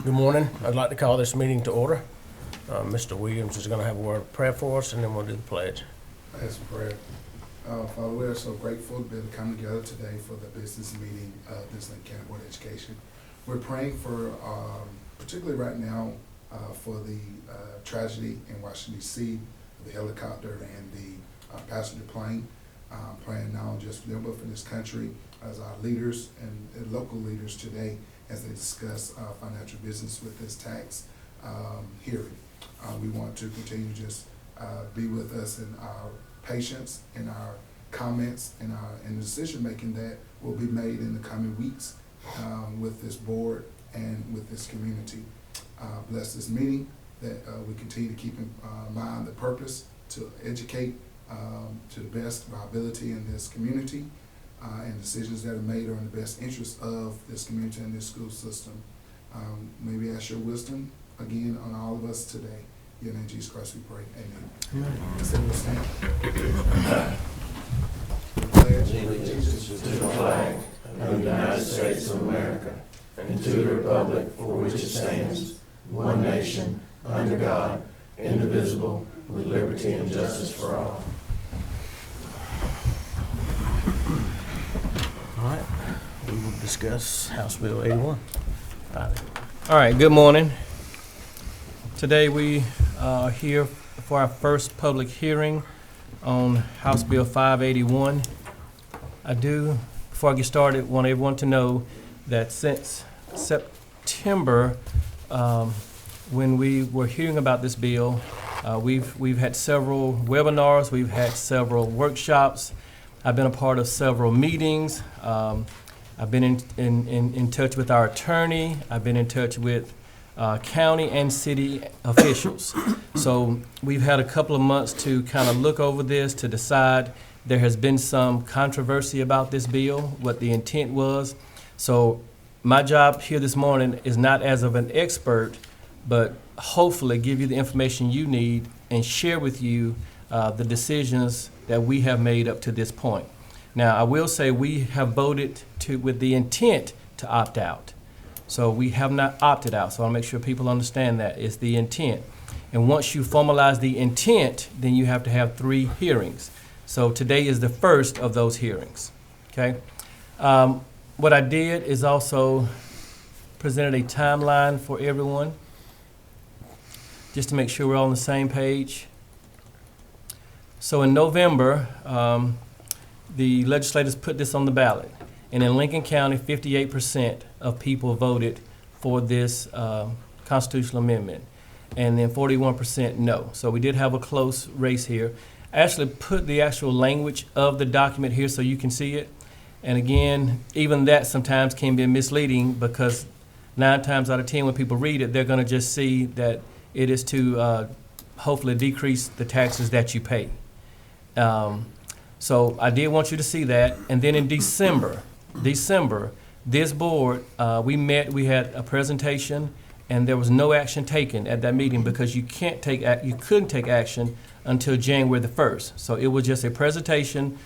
Good morning. I'd like to call this meeting to order. Mr. Williams is going to have a word of prayer for us, and then we'll do the pledge. As prayer. Father, we are so grateful to be able to come together today for the business meeting of this Lincoln County Board of Education. We're praying for, particularly right now, for the tragedy in Washington, D.C., the helicopter and the passenger plane. Praying not just for them, but for this country as our leaders and local leaders today as they discuss financial business with this tax hearing. We want to continue to just be with us in our patience, in our comments, in the decision making that will be made in the coming weeks with this board and with this community. Bless this meeting, that we continue to keep in mind the purpose to educate to the best of our ability in this community, and decisions that are made are in the best interest of this community and this school system. Maybe ask your wisdom again on all of us today. In your name, Jesus Christ, we pray. Amen. Pledge allegiance to the flag of the United States of America and to the republic for which it stands, one nation, under God, indivisible, with liberty and justice for all. All right. We will discuss House Bill 81. All right, good morning. Today we are here for our first public hearing on House Bill 581. Before I get started, want everyone to know that since September, when we were hearing about this bill, we've had several webinars, we've had several workshops. I've been a part of several meetings. I've been in touch with our attorney. I've been in touch with county and city officials. So we've had a couple of months to kind of look over this, to decide. There has been some controversy about this bill, what the intent was. So my job here this morning is not as of an expert, but hopefully give you the information you need and share with you the decisions that we have made up to this point. Now, I will say we have voted with the intent to opt out. So we have not opted out. So I'll make sure people understand that it's the intent. And once you formalize the intent, then you have to have 3 hearings. So today is the first of those hearings. Okay. What I did is also presented a timeline for everyone, just to make sure we're all on the same page. So in November, the legislators put this on the ballot. And in Lincoln County, 58% of people voted for this constitutional amendment. And then 41% no. So we did have a close race here. I actually put the actual language of the document here so you can see it. And again, even that sometimes can be misleading, because 9 times out of 10 when people read it, they're going to just see that it is to hopefully decrease the taxes that you pay. So I did want you to see that. And then in December, this board, we had a presentation, and there was no action taken at that meeting because you couldn't take action until January the 1st. So it was just a presentation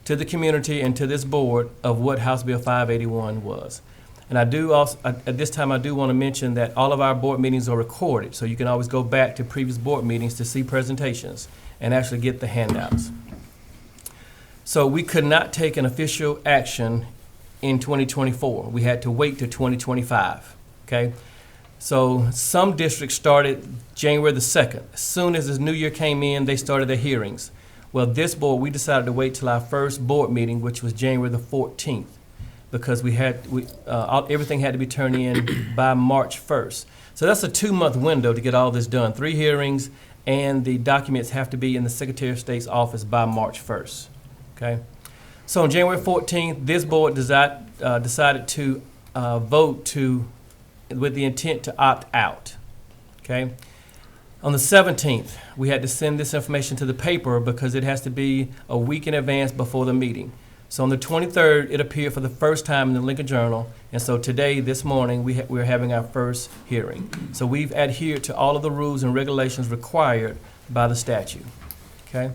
to the community and to this board of what House Bill 581 was. And I do also, at this time, I do want to mention that all of our board meetings are recorded, so you can always go back to previous board meetings to see presentations and actually get the handouts. So we could not take an official action in 2024. We had to wait till 2025, okay? So some districts started January the 2nd. As soon as this new year came in, they started their hearings. Well, this board, we decided to wait till our first board meeting, which was January the 14th, because everything had to be turned in by March 1st. So that's a 2-month window to get all this done. 3 hearings, and the documents have to be in the Secretary of State's office by March 1st, okay? So on January 14th, this board decided to vote with the intent to opt out, okay? On the 17th, we had to send this information to the paper because it has to be a week in advance before the meeting. So on the 23rd, it appeared for the first time in the Lincoln Journal, and so today, this morning, we're having our first hearing. So we've adhered to all of the rules and regulations required by the statute, okay?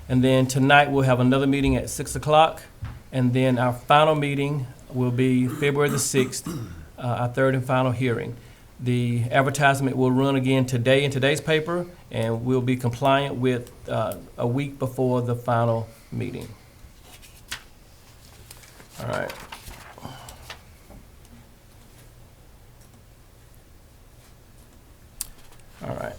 And then tonight, we'll have another meeting at 6 o'clock, and then our final meeting will be February the 6th, our third and final hearing. The advertisement will run again today in today's paper, and we'll be compliant with a week before the final meeting. All right. All right.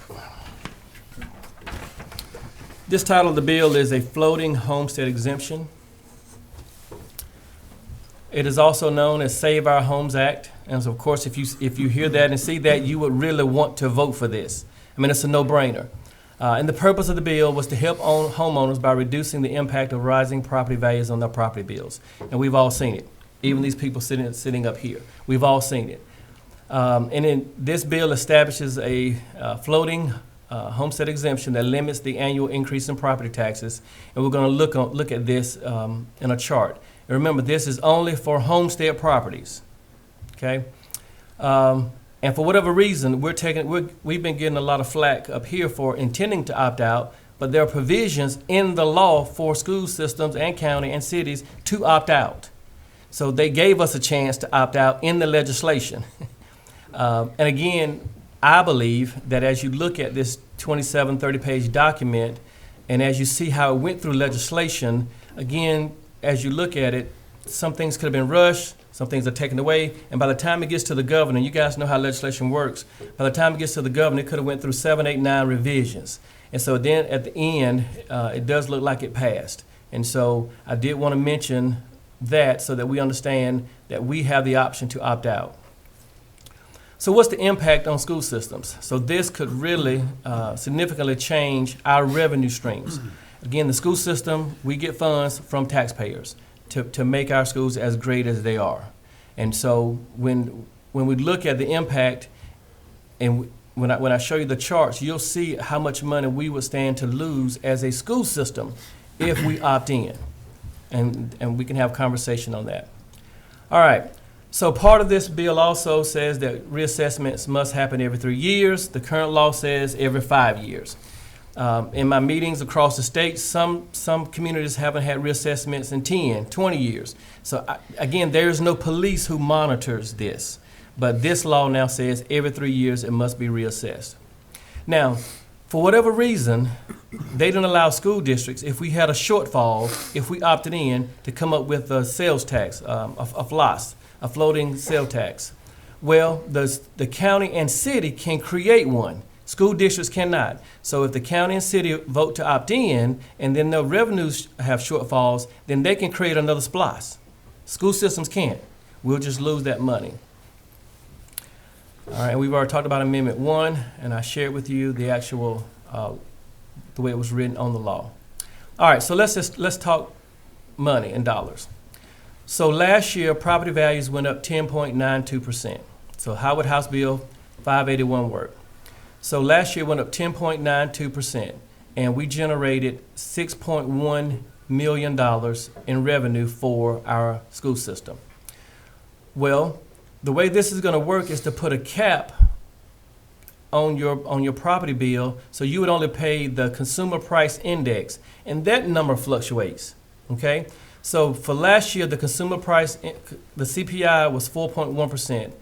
This title of the bill is a floating homestead exemption. It is also known as Save Our Homes Act. And so, of course, if you hear that and see that, you would really want to vote for this. I mean, it's a no-brainer. And the purpose of the bill was to help homeowners by reducing the impact of rising property values on their property bills. And we've all seen it. Even these people sitting up here. We've all seen it. And then this bill establishes a floating homestead exemption that limits the annual increase in property taxes. And we're going to look at this in a chart. And remember, this is only for homestead properties. Okay? And for whatever reason, we've been getting a lot of flack up here for intending to opt out, but there are provisions in the law for school systems and county and cities to opt out. So they gave us a chance to opt out in the legislation. And again, I believe that as you look at this 27, 30-page document, and as you see how it went through legislation, again, as you look at it, some things could have been rushed, some things are taken away, and by the time it gets to the governor, you guys know how legislation works, by the time it gets to the governor, it could have went through 7, 8, 9 revisions. And so then at the end, it does look like it passed. And so I did want to mention that so that we understand that we have the option to opt out. So what's the impact on school systems? So this could really significantly change our revenue streams. Again, the school system, we get funds from taxpayers to make our schools as great as they are. And so when we look at the impact, and when I show you the charts, you'll see how much money we would stand to lose as a school system if we opt in. And we can have conversation on that. All right. So part of this bill also says that reassessments must happen every 3 years. The current law says every 5 years. In my meetings across the state, some communities haven't had reassessments in 10, 20 years. So again, there is no police who monitors this. But this law now says every 3 years it must be reassessed. Now, for whatever reason, they didn't allow school districts, if we had a shortfall, if we opted in, to come up with a sales tax, a FLOS, a floating sale tax. Well, the county and city can create one. School districts cannot. So if the county and city vote to opt in and then their revenues have shortfalls, then they can create another SPLOS. School systems can't. We'll just lose that money. All right, we've already talked about Amendment 1, and I shared with you the actual, the way it was written on the law. All right, so let's talk money and dollars. So last year, property values went up 10.92%. So how would House Bill 581 work? So last year went up 10.92%, and we generated $6.1 million in revenue for our school system. Well, the way this is going to work is to put a cap on your property bill, so you would only pay the consumer price index, and that number fluctuates. Okay, so for last year, the consumer price, the CPI was 4.1%.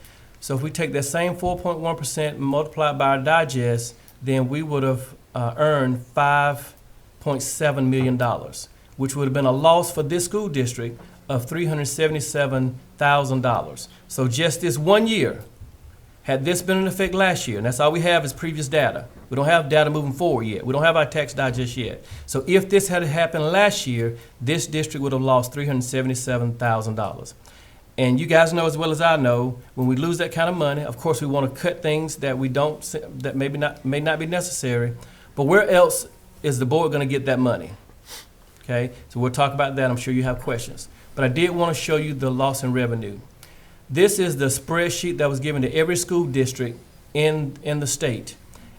So if we take that same 4.1% multiplied by our digest, then we would have earned $5.7 million, which would have been a loss for this school district of $377,000. So just this 1 year, had this been in effect last year, and that's all we have is previous data. We don't have data moving forward yet. We don't have our tax digest yet. So if this had happened last year, this district would have lost $377,000. And you guys know as well as I know, when we lose that kind of money, of course we want to cut things that may not be necessary. But where else is the board going to get that money? Okay, so we'll talk about that. I'm sure you have questions. But I did want to show you the loss in revenue. This is the spreadsheet that was given to every school district in the state.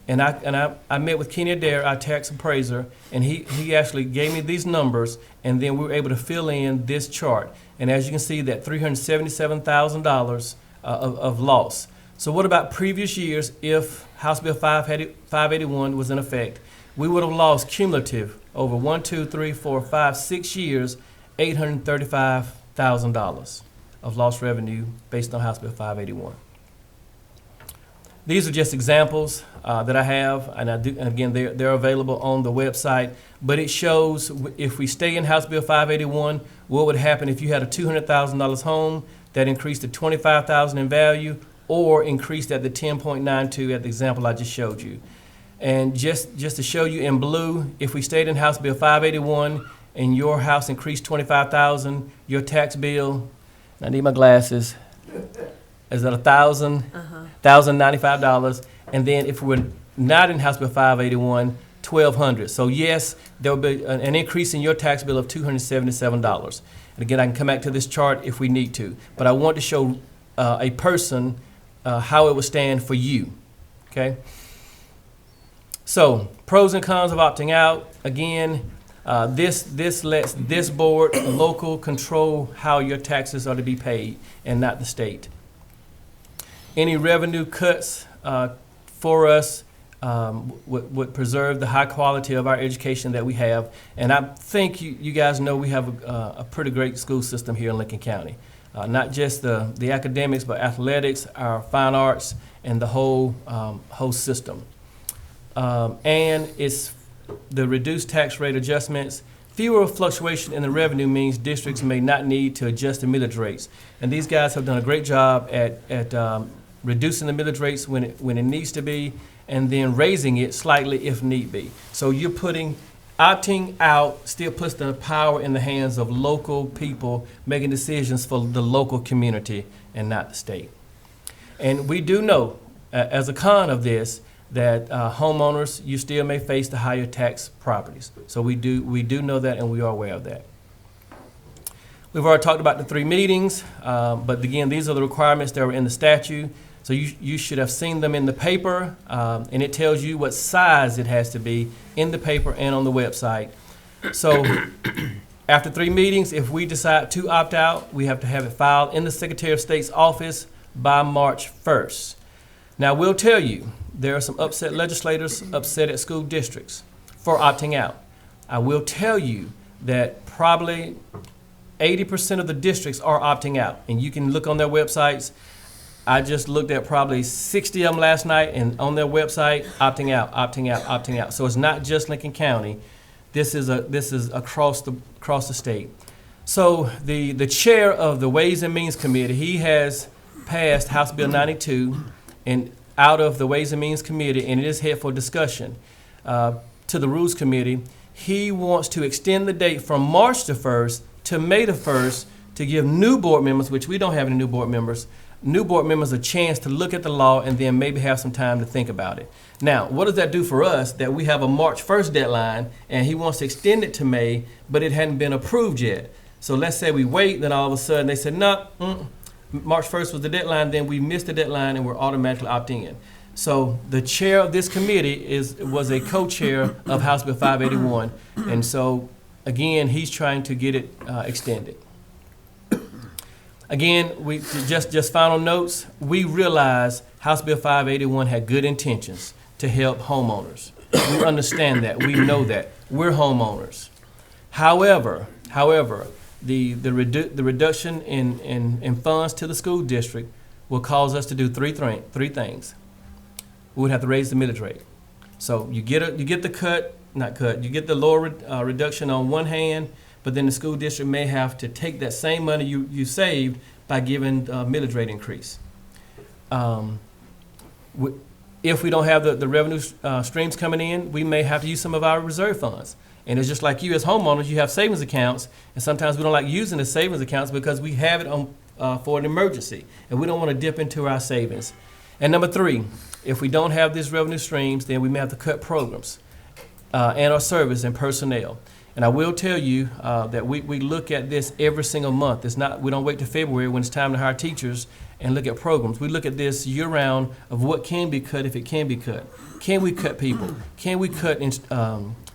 And I met with Kenny Adair, our tax appraiser, and he actually gave me these numbers, and then we were able to fill in this chart. And as you can see, that $377,000 of loss. So what about previous years if House Bill 581 was in effect? We would have lost cumulative over 1, 2, 3, 4, 5, 6 years, $835,000 of lost revenue based on House Bill 581. These are just examples that I have, and again, they're available on the website. But it shows if we stay in House Bill 581, what would happen if you had a $200,000 home that increased to $25,000 in value, or increased at the 10.92 at the example I just showed you. And just to show you in blue, if we stayed in House Bill 581 and your house increased $25,000, your tax bill, I need my glasses, is at $1,095. And then if we're not in House Bill 581, $1,200. So yes, there will be an increase in your tax bill of $277. And again, I can come back to this chart if we need to. But I want to show a person how it would stand for you. Okay. So pros and cons of opting out. Again, this lets this board local control how your taxes are to be paid and not the state. Any revenue cuts for us would preserve the high quality of our education that we have. And I think you guys know we have a pretty great school system here in Lincoln County. Not just the academics, but athletics, our fine arts, and the whole system. And it's the reduced tax rate adjustments. Fewer fluctuation in the revenue means districts may not need to adjust the millage rates. And these guys have done a great job at reducing the millage rates when it needs to be, and then raising it slightly if need be. So you're opting out still puts the power in the hands of local people making decisions for the local community and not the state. And we do know, as a con of this, that homeowners, you still may face the higher tax properties. So we do know that, and we are aware of that. We've already talked about the 3 meetings, but again, these are the requirements that were in the statute. So you should have seen them in the paper, and it tells you what size it has to be in the paper and on the website. So after 3 meetings, if we decide to opt out, we have to have it filed in the Secretary of State's office by March 1st. Now, we'll tell you, there are some upset legislators upset at school districts for opting out. I will tell you that probably 80% of the districts are opting out, and you can look on their websites. I just looked at probably 60 of them last night, and on their website, opting out, opting out, opting out. So it's not just Lincoln County. This is across the state. So the chair of the Ways and Means Committee, he has passed House Bill 92 and out of the Ways and Means Committee, and it is head for discussion to the Rules Committee. He wants to extend the date from March the 1st to May the 1st to give new board members, which we don't have any new board members a chance to look at the law and then maybe have some time to think about it. Now, what does that do for us that we have a March 1st deadline and he wants to extend it to May, but it hadn't been approved yet? So let's say we wait, then all of a sudden they said, no, March 1st was the deadline, then we missed the deadline and we're automatically opting in. So the chair of this committee was a co-chair of House Bill 581, and so again, he's trying to get it extended. Again, we just final notes. We realize House Bill 581 had good intentions to help homeowners. We understand that. We know that. We're homeowners. However, the reduction in funds to the school district will cause us to do three things. We would have to raise the millage rate. So you get the lower reduction on one hand, but then the school district may have to take that same money you saved by giving a millage rate increase. If we don't have the revenue streams coming in, we may have to use some of our reserve funds. And it's just like you as homeowners, you have savings accounts, and sometimes we don't like using the savings accounts because we have it on for an emergency, and we don't want to dip into our savings. And number 3, if we don't have these revenue streams, then we may have to cut programs and our service and personnel. And I will tell you that we look at this every single month. We don't wait till February when it's time to hire teachers and look at programs. We look at this year-round of what can be cut if it can be cut. Can we cut people? Can we cut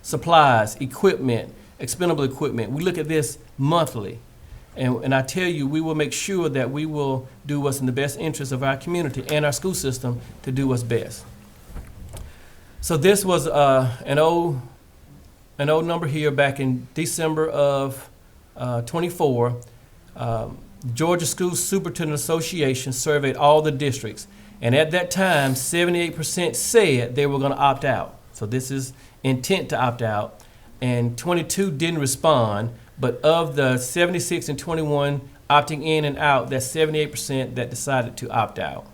supplies, equipment, expendable equipment? We look at this monthly. And I tell you, we will make sure that we will do what's in the best interest of our community and our school system to do what's best. So this was an old number here back in December of 24. Georgia School Superintendent Association surveyed all the districts, And at that time, 78% said they were going to opt out. So this is intent to opt out. And 22 didn't respond. But of the 76 and 21 opting in and out, that's 78% that decided to opt out.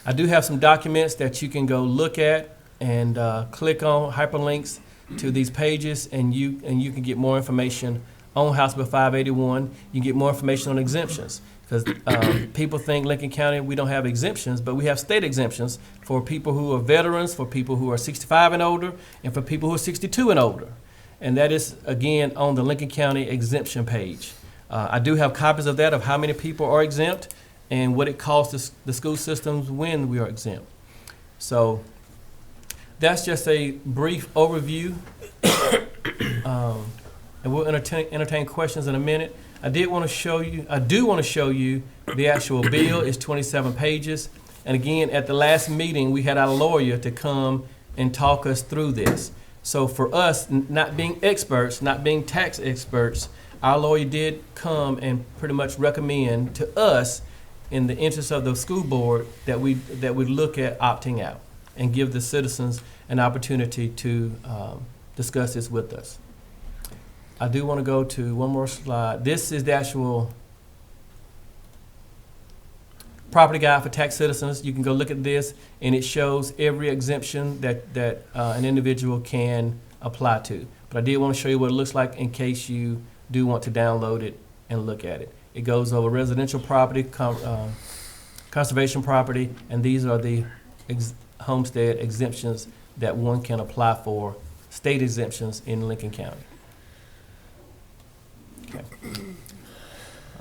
I do have some documents that you can go look at and click on hyperlinks to these pages, and you can get more information on House Bill 581. You can get more information on exemptions, because people think Lincoln County, we don't have exemptions, but we have state exemptions for people who are veterans, for people who are 65 and older, and for people who are 62 and older. And that is, again, on the Lincoln County exemption page. I do have copies of that, of how many people are exempt and what it costs the school systems when we are exempt. So that's just a brief overview. And we'll entertain questions in a minute. I do want to show you the actual bill. It's 27 pages. And again, at the last meeting, we had our lawyer to come and talk us through this. So for us, not being experts, not being tax experts, our lawyer did come and pretty much recommend to us, in the interest of the school board, that we look at opting out and give the citizens an opportunity to discuss this with us. I do want to go to one more slide. This is the actual property guide for tax citizens. You can go look at this, and it shows every exemption that an individual can apply to. But I did want to show you what it looks like in case you do want to download it and look at it. It goes over residential property, conservation property, and these are the homestead exemptions that one can apply for, state exemptions in Lincoln County. Okay.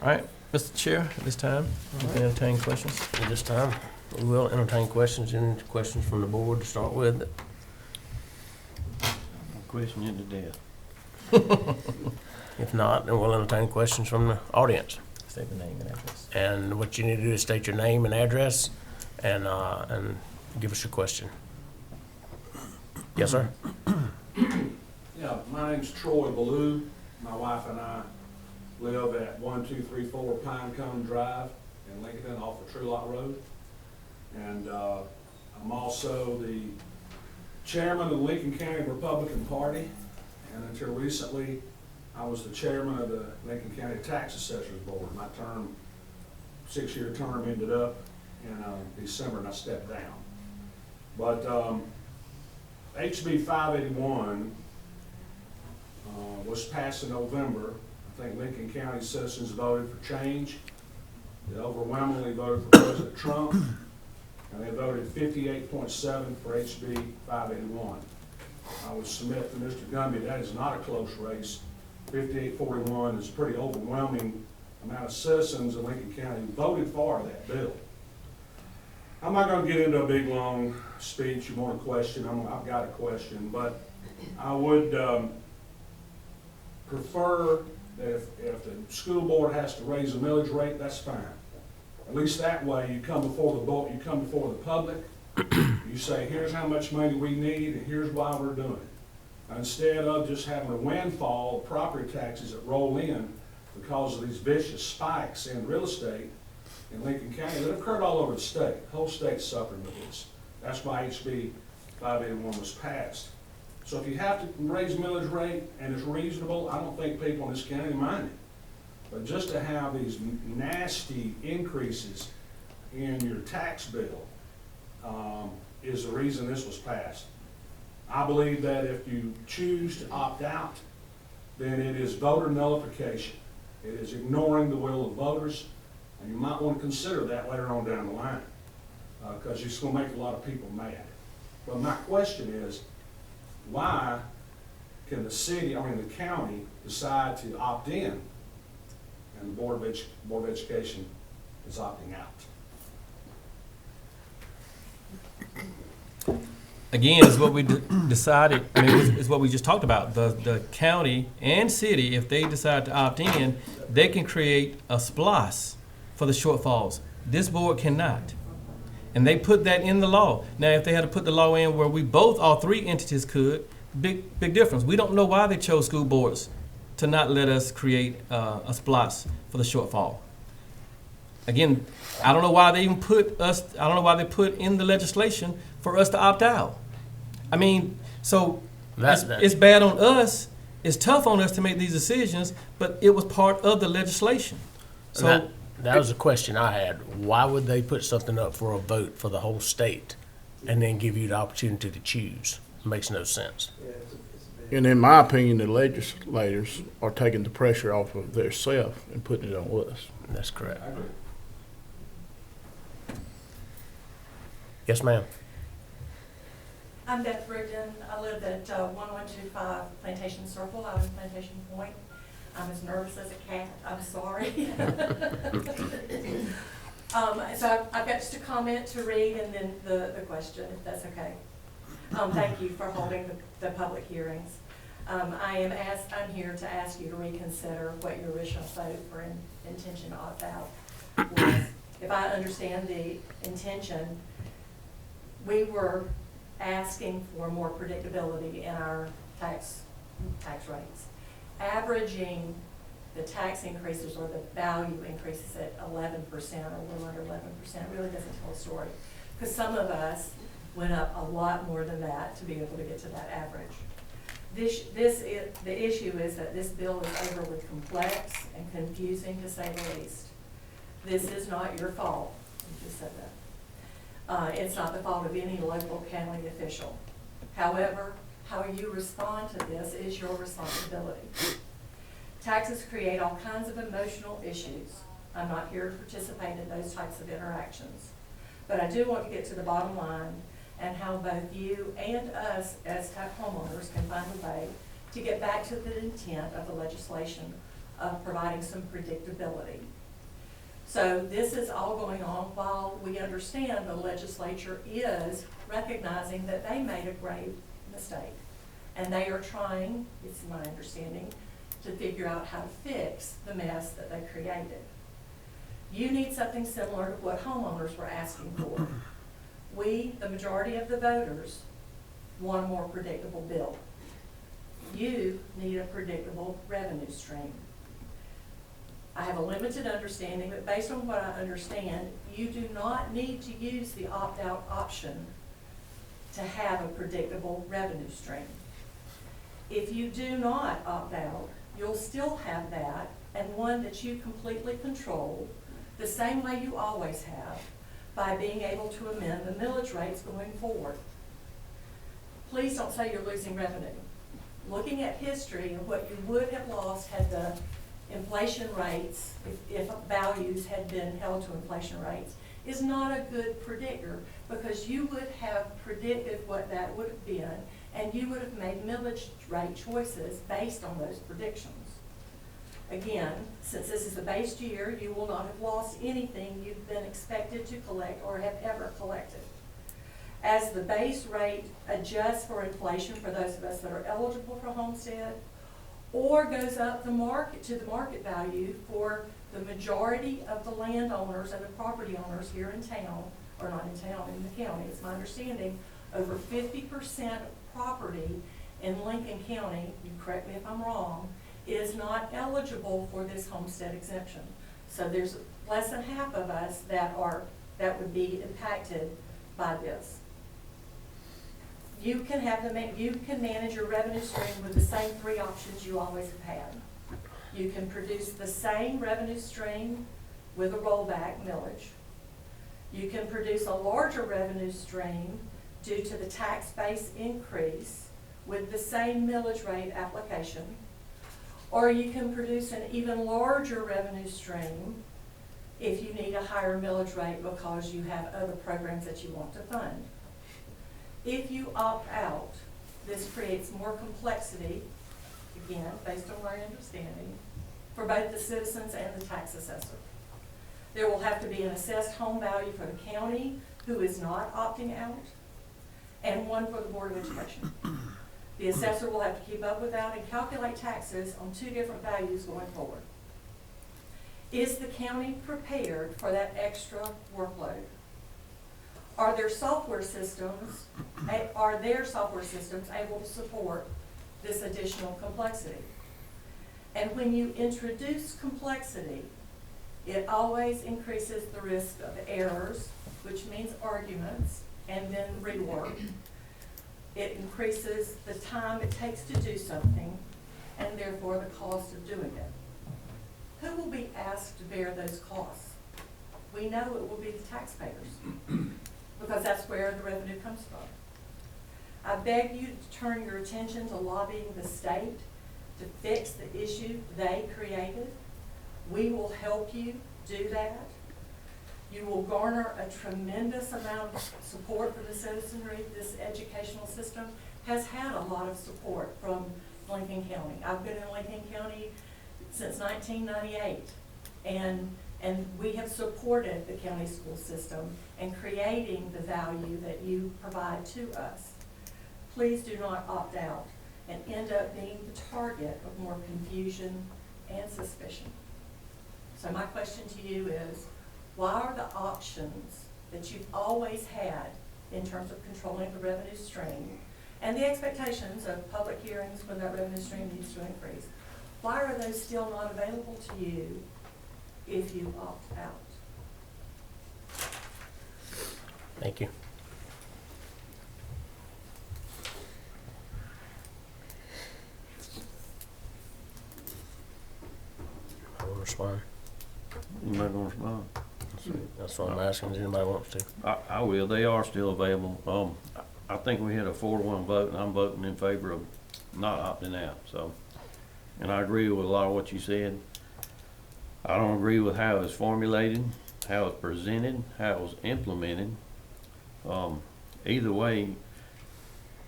All right, Mr. Chair, at this time, you can entertain questions. At this time, we will entertain questions. Any questions from the board to start with? Question you to death. If not, then we'll entertain questions from the audience. State the name and address. And what you need to do is state your name and address and give us your question. Yes, sir? Yeah, my name's Troy Ballou. My wife and I live at 1234 Pinecone Drive in Lincoln off of Truelot Road. And I'm also the chairman of the Lincoln County Republican Party. And until recently, I was the chairman of the Lincoln County Tax Assessors Board. My term, 6-year term, ended up in December, and I stepped down. But HB 581 was passed in November. I think Lincoln County citizens voted for change. They overwhelmingly voted for President Trump, and they voted 58.7 for HB 581. I would submit to Mr. Gumby that is not a close race. 58-41 is a pretty overwhelming amount of citizens in Lincoln County who voted for that bill. I'm not going to get into a big, long speech. You want a question? I've got a question, but I would prefer that if the school board has to raise a millage rate, that's fine. At least that way, you come before the board, you come before the public. You say, here's how much money we need, and here's why we're doing it. Instead of just having a windfall of property taxes that roll in because of these vicious spikes in real estate in Lincoln County that have occurred all over the state. The whole state's suffering with this. That's why HB 581 was passed. So if you have to raise millage rate and it's reasonable, I don't think people in this county mind it. But just to have these nasty increases in your tax bill is the reason this was passed. I believe that if you choose to opt out, then it is voter nullification. It is ignoring the will of voters, and you might want to consider that later on down the line, because it's going to make a lot of people mad. But my question is, why can the county decide to opt in, and the Board of Education is opting out? Again, is what we decided, I mean, is what we just talked about. The county and city, if they decide to opt in, they can create a SPLOS for the shortfalls. This board cannot. And they put that in the law. Now, if they had to put the law in where all three entities could, big difference. We don't know why they chose school boards to not let us create a SPLOS for the shortfall. again, I don't know why they even put us, I don't know why they put in the legislation for us to opt out. I mean, so it's bad on us, it's tough on us to make these decisions, but it was part of the legislation. So, That was a question I had. Why would they put something up for a vote for the whole state and then give you the opportunity to choose? Makes no sense. And in my opinion, the legislators are taking the pressure off of their self and putting it on us. That's correct. I agree. Yes, ma'am. I'm Beth Brigden. I live at 1125 Plantation Circle out in Plantation Point. I'm as nervous as a cat. I'm sorry. So I've got just a comment to read and then the question, if that's okay. Thank you for holding the public hearings. I'm here to ask you to reconsider what your original vote for intention to opt out was. If I understand the intention, we were asking for more predictability in our tax rates. Averaging the tax increases or the value increases at 11% or a little under 11% really doesn't tell a story. Because some of us went up a lot more than that to be able to get to that average. The issue is that this bill is overly complex and confusing to say the least. This is not your fault. You just said that. It's not the fault of any local county official. However, how you respond to this is your responsibility. Taxes create all kinds of emotional issues. I'm not here to participate in those types of interactions. But I do want to get to the bottom line and how both you and us as tax homeowners can find a way to get back to the intent of the legislation of providing some predictability. So this is all going on while we understand the legislature is recognizing that they made a grave mistake. And they are trying, it's my understanding, to figure out how to fix the mess that they created. You need something similar to what homeowners were asking for. We, the majority of the voters, want a more predictable bill. You need a predictable revenue stream. I have a limited understanding, but based on what I understand, you do not need to use the opt-out option to have a predictable revenue stream. If you do not opt out, you'll still have that, and one that you completely control, the same way you always have, by being able to amend the millage rates going forward. Please don't say you're losing revenue. Looking at history and what you would have lost had the inflation rates, if values had been held to inflation rates, is not a good predictor, because you would have predicted what that would have been, and you would have made millage rate choices based on those predictions. Again, since this is the base year, you will not have lost anything you've been expected to collect or have ever collected. As the base rate adjusts for inflation for those of us that are eligible for homestead, or goes up to the market value for the majority of the landowners and the property owners here in town, or not in town, in the county. It's my understanding over 50% of property in Lincoln County, you correct me if I'm wrong, is not eligible for this homestead exemption. So there's less than half of us that would be impacted by this. You can manage your revenue stream with the same three options you always have had. You can produce the same revenue stream with a rollback millage. You can produce a larger revenue stream due to the tax base increase with the same millage rate application. Or you can produce an even larger revenue stream if you need a higher millage rate because you have other programs that you want to fund. If you opt out, this creates more complexity, again, based on my understanding, for both the citizens and the tax assessor. There will have to be an assessed home value for the county who is not opting out, and one for the Board of Education. The assessor will have to keep up with that and calculate taxes on two different values going forward. Is the county prepared for that extra workload? Are their software systems able to support this additional complexity? And when you introduce complexity, It always increases the risk of errors, which means arguments, and then rework. It increases the time it takes to do something, and therefore the cost of doing it. Who will be asked to bear those costs? We know it will be the taxpayers, because that's where the revenue comes from. I beg you to turn your attention to lobbying the state to fix the issue they created. We will help you do that. You will garner a tremendous amount of support for the citizenry. This educational system has had a lot of support from Lincoln County. I've been in Lincoln County since 1998, and we have supported the county school system and creating the value that you provide to us. Please do not opt out and end up being the target of more confusion and suspicion. So my question to you is, why are the options that you've always had in terms of controlling the revenue stream and the expectations of public hearings when that revenue stream needs to increase, why are those still not available to you if you opt out? Thank you. I will respond. Anybody gonna respond? That's what I'm asking, does anybody wants to? I will, they are still available. I think we had a 4-1 vote, and I'm voting in favor of not opting out, so. And I agree with a lot of what you said. I don't agree with how it's formulated, how it's presented, how it was implemented. Either way,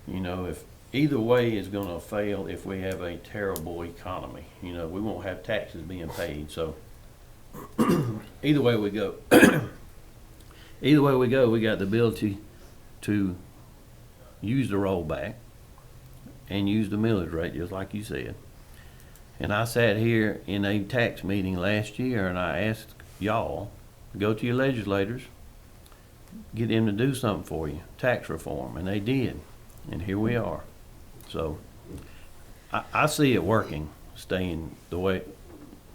you know, if either way is gonna fail if we have a terrible economy. You know, we won't have taxes being paid, so either way we go. Either way we go, we got the ability to use the rollback and use the millage rate, just like you said. And I sat here in a tax meeting last year and I asked y'all to go to your legislators, get them to do something for you, tax reform, and they did. And here we are. So I see it working, staying the way,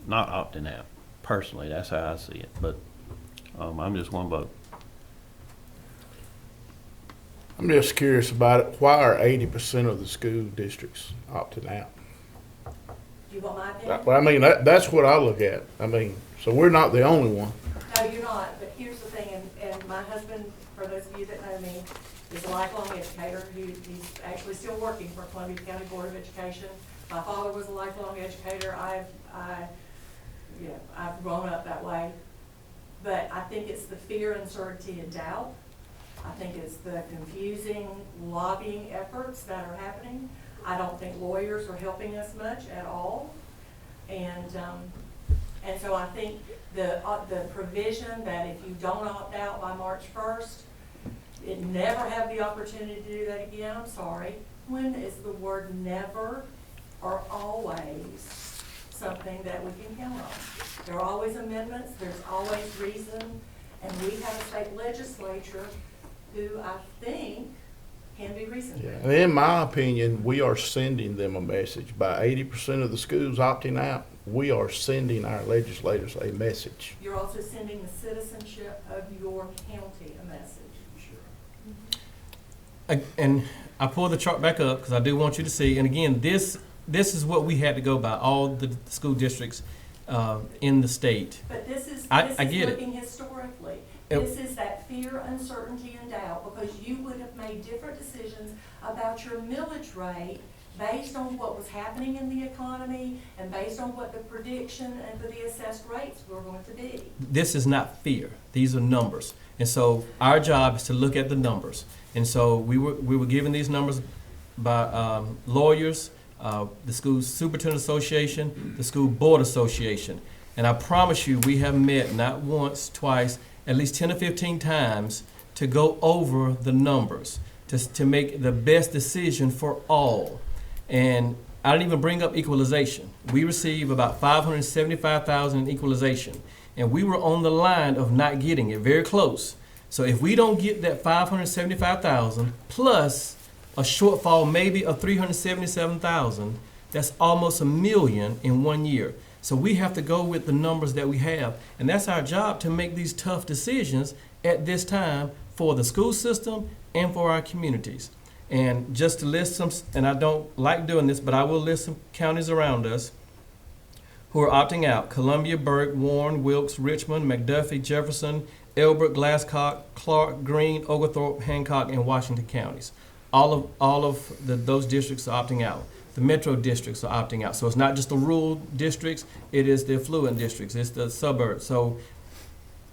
not opting out. Personally, that's how I see it. But I'm just one vote. I'm just curious about it. Why are 80% of the school districts opting out? Do you want my opinion? Well, I mean, that's what I look at. I mean, so we're not the only one. No, you're not, but here's the thing, and my husband, for those of you that know me, is a lifelong educator. He's actually still working for Columbia County Board of Education. My father was a lifelong educator. I've grown up that way. But I think it's the fear, uncertainty, and doubt. I think it's the confusing lobbying efforts that are happening. I don't think lawyers are helping us much at all. And so I think the provision that if you don't opt out by March 1st, it never have the opportunity to do that again, I'm sorry. When is the word never or always something that we can count on? There are always amendments, there's always reason, and we have a state legislature who I think can be reasoned with. And in my opinion, we are sending them a message. By 80% of the schools opting out, we are sending our legislators a message. You're also sending the citizenship of your county a message. And I pulled the chart back up because I do want you to see, and again, this is what we had to go by, all the school districts in the state. But this is I get it. looking historically. Yep. This is that fear, uncertainty, and doubt, because you would have made different decisions about your millage rate based on what was happening in the economy and based on what the prediction and for the assessed rates were going to be. This is not fear. These are numbers. And so our job is to look at the numbers. And so we were given these numbers by lawyers, the School Superintendent Association, the School Board Association. And I promise you, we have met not once, twice, at least 10 or 15 times to go over the numbers, to make the best decision for all. And I didn't even bring up equalization. We receive about $575,000 in equalization. And we were on the line of not getting it, very close. So if we don't get that $575,000 plus a shortfall maybe of $377,000, that's almost $1 million in 1 year. So we have to go with the numbers that we have. And that's our job, to make these tough decisions at this time for the school system and for our communities. And just to list some, and I don't like doing this, but I will list some counties around us who are opting out: Columbia, Burke, Warren, Wilkes, Richmond, McDuffie, Jefferson, Elbert, Glasscock, Clark, Greene, Oglethorpe, Hancock, and Washington counties. All of those districts are opting out. The metro districts are opting out. So it's not just the rural districts, it is the affluent districts, it's the suburbs. So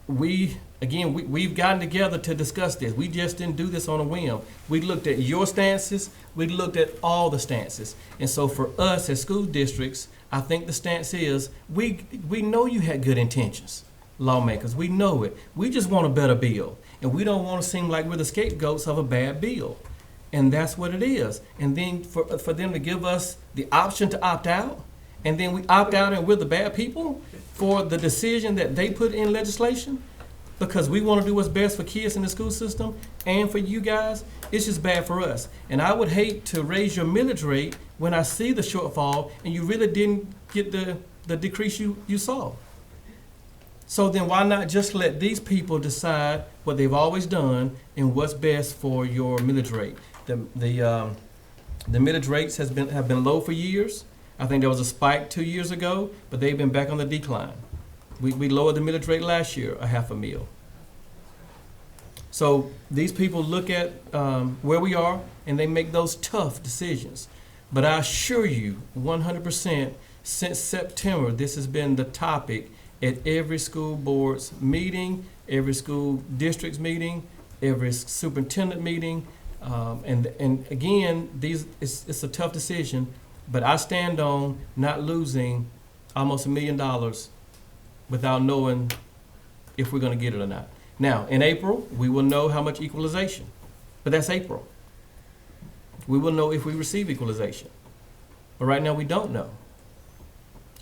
we've gotten together to discuss this. We just didn't do this on a whim. We looked at your stances, we looked at all the stances. And so for us as school districts, I think the stance is, we know you had good intentions, lawmakers, we know it. We just want a better bill. And we don't want to seem like we're the scapegoats of a bad bill. And that's what it is. And then for them to give us the option to opt out, and then we opt out and we're the bad people for the decision that they put in legislation, because we want to do what's best for kids in the school system and for you guys, it's just bad for us. And I would hate to raise your millage rate when I see the shortfall and you really didn't get the decrease you saw. So then why not just let these people decide what they've always done and what's best for your millage rate? The millage rates have been low for years. I think there was a spike 2 years ago, but they've been back on the decline. We lowered the millage rate last year, a half a mil. So these people look at where we are and they make those tough decisions. But I assure you, 100%, since September, this has been the topic at every school board's meeting, every school district's meeting, every superintendent meeting. And again, it's a tough decision, but I stand on not losing almost $1 million without knowing if we're going to get it or not. Now, in April, we will know how much equalization, but that's April. We will know if we receive equalization, but right now we don't know.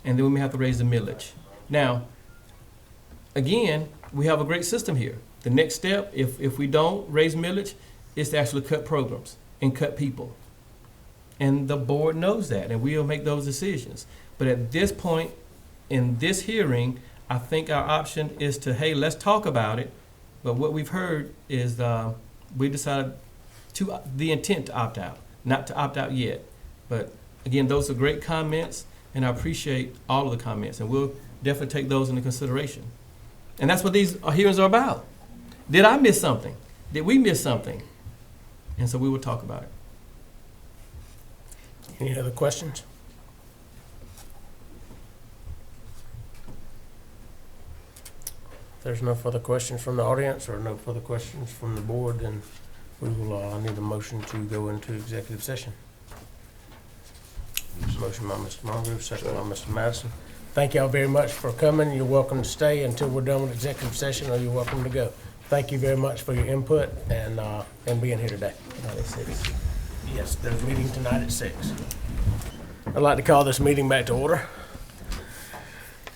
And then we may have to raise the millage. Now, again, we have a great system here. The next step, if we don't raise millage, is to actually cut programs and cut people. And the board knows that, and we'll make those decisions. But at this point, in this hearing, I think our option is to, hey, let's talk about it. But what we've heard is we decided the intent to opt out, not to opt out yet. But again, those are great comments, and I appreciate all of the comments, and we'll definitely take those into consideration. And that's what these hearings are about. Did I miss something? Did we miss something? And so we will talk about it. Any other questions? If there's no further questions from the audience or no further questions from the board, then we will need a motion to go into executive session. Motion by Mr. Monroe, second by Mr. Madison. Thank y'all very much for coming. You're welcome to stay until we're done with executive session, or you're welcome to go. Thank you very much for your input and being here today. Yes, there's a meeting tonight at 6. I'd like to call this meeting back to order.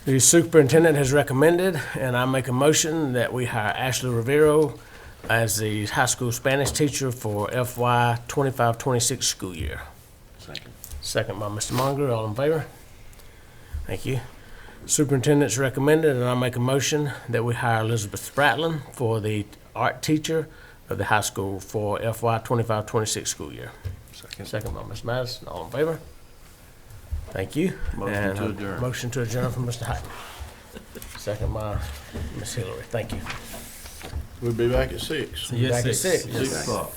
The superintendent has recommended, and I make a motion that we hire Ashley Rivero as the high school Spanish teacher for FY 25-26 school year. Second by Mr. Monger. All in favor? Thank you. Superintendent's recommended, and I make a motion that we hire Elizabeth Spratlin for the art teacher of the high school for FY 25-26 school year. Second by Ms. Madison. All in favor? Thank you. Motion to adjourn. Motion to adjourn from Mr. Hyde. Second by Ms. Hillary. Thank you. We'll be back at 6. See you at Back at 6. 6. Yes. 6 o'clock.